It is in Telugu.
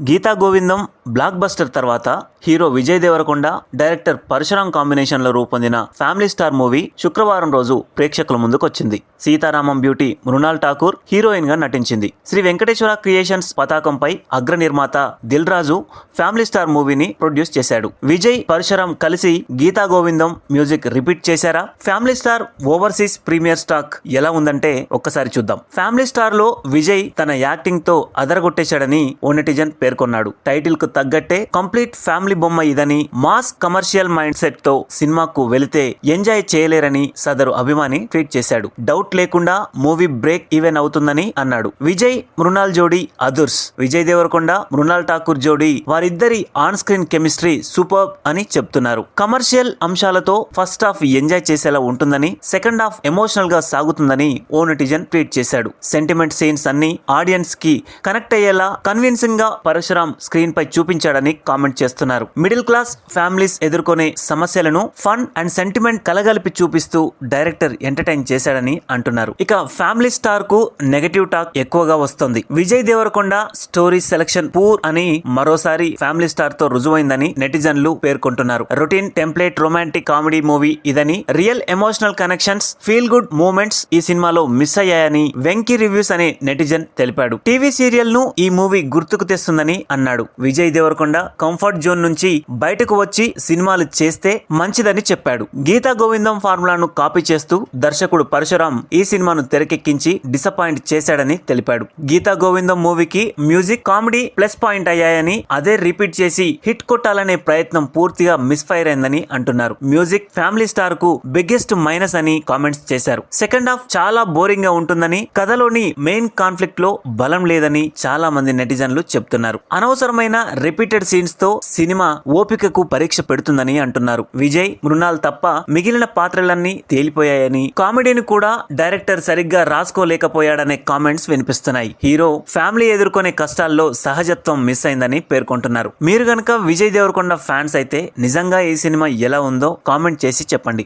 గీతా గోవిందం బ్లాక్ బస్టర్ తర్వాత హీరో విజయ్ దేవరకొండ, డైరెక్టర్ పరశురాం కాంబినేషన్లో రూపొందిన ఫ్యామిలీ స్టార్ మూవీ శుక్రవారం రోజు ప్రేక్షకుల ముందుకొచ్చింది. సీతారామం బ్యూటీ మృణాల్ ఠాకూర్ హీరోయిన్ గా నటించింది. శ్రీ వెంకటేశ్వర క్రియేషన్స్ పతాకంపై అగ్ర నిర్మాత దిల్ రాజు ఫ్యామిలీ స్టార్ మూవీని ప్రొడ్యూస్ చేశాడు. విజయ్, పరశురాం కలిసి గీతా గోవిందం మ్యూజిక్ రిపీట్ చేశారా? Family star overseas premiere stock ఎలా ఉందంటే ఒక్కసారి చూద్దాం. ఫ్యామిలీ స్టార్ లో విజయ్ తన యాక్టింగ్ తో అదరగొట్టేశాడని ఓ నెటిజన్ పేర్కొన్నాడు. టైటిల్ కు తగ్గట్టే కంప్లీట్ ఫ్యామిలీ బొమ్మ ఇదని, మాస్ కమర్షియల్ మైండ్ సెట్ తో సినిమాకు వెళితే ఎంజాయ్ చేయలేరని సదరు అభిమాని ట్వీట్ చేశాడు. డౌట్ లేకుండా మూవీ బ్రేక్ ఈవెన్ అవుతుందని అన్నాడు. విజయ్ మృణాల్ జోడీ అదుర్స్. విజయ్ దేవరకొండ, మృణాల్ ఠాకూర్ జోడీ వారిద్దరి ఆన్ స్క్రీన్ కెమిస్ట్రీ సూపర్బ్ అని చెప్తున్నారు. కమర్షియల్ అంశాలతో ఫస్ట్ హాఫ్ ఎంజాయ్ చేసేలా ఉంటుందని, సెకండ్ హాఫ్ ఎమోషనల్ గా సాగుతుందని ఓ నెటిజన్ ట్వీట్ చేశాడు. సెంటిమెంట్ సీన్స్ అన్ని ఆడియన్స్ కి కనెక్ట్ అయ్యేలా కన్విన్సింగ్ గా పరశురాం స్క్రీన్ పై చూపించాడని కామెంట్ చేస్తున్నారు. మిడిల్ క్లాస్ ఫ్యామిలీస్ ఎదుర్కొనే సమస్యలను ఫన్ అండ్ సెంటిమెంట్ కలగలిపి చూపిస్తూ డైరెక్టర్ ఎంటర్టైన్ చేశాడని అంటున్నారు. ఇక ఫ్యామిలీ స్టార్ కు నెగటివ్ టాక్ ఎక్కువగా వస్తుంది. Vijay Deverakonda story selection poor అని మరోసారి ఫ్యామిలీ స్టార్ తో రుజువైందని నెటిజన్లు పేర్కొంటున్నారు. Routine template romantic comedy movie ఇదని, real emotional connections, feel good moments ఈ సినిమాలో మిస్ అయ్యాయని వెంకీ రివ్యూస్ అనే నెటిజన్ తెలిపాడు. టీవీ సీరియల్ ను ఈ మూవీ గుర్తుకు తెస్తుందని అన్నాడు. విజయ్ దేవరకొండ కంఫర్ట్ జోన్ నుంచి బయటకు వచ్చి సినిమాలు చేస్తే మంచిదని చెప్పాడు. గీతా గోవిందం ఫార్ములాను కాపీ చేస్తూ దర్శకుడు పరశురాం ఈ సినిమాను తెరకెక్కించి డిసప్పాయింట్ చేశాడని తెలిపాడు. గీతా గోవిందం మూవీకి మ్యూజిక్, కామెడీ ప్లస్ పాయింట్ అయ్యాయని, అదే రిపీట్ చేసి హిట్ కొట్టాలనే ప్రయత్నం పూర్తిగా మిస్ ఫైర్ అయిందని అంటున్నారు. మ్యూజిక్ ఫ్యామిలీ స్టార్ కు బిగ్గెస్ట్ మైనస్ అని కామెంట్స్ చేశారు. సెకండ్ హాఫ్ చాలా బోరింగ్ గా ఉంటుందని, కథలోని మెయిన్ కాన్ఫ్లిక్ట్ లో బలం లేదని చాలా మంది నెటిజన్లు చెప్తున్నారు. అనవసరమైన రిపీటెడ్ సీన్స్ తో సినిమా ఓపికకు పరీక్ష పెడుతుందని అంటున్నారు. విజయ్, మృణాల్ తప్ప మిగిలిన పాత్రలన్నీ తేలిపోయాయని, కామెడీని కూడా డైరెక్టర్ సరిగ్గా రాసుకోలేకపోయాడనే కామెంట్స్ వినిపిస్తున్నాయి. హీరో ఫ్యామిలీ ఎదుర్కొనే కష్టాల్లో సహజత్వం మిస్ అయిందని పేర్కొంటున్నారు. మీరు గనక విజయ్ దేవరకొండ ఫ్యాన్స్ అయితే నిజంగా ఈ సినిమా ఎలా ఉందో కామెంట్ చేసి చెప్పండి.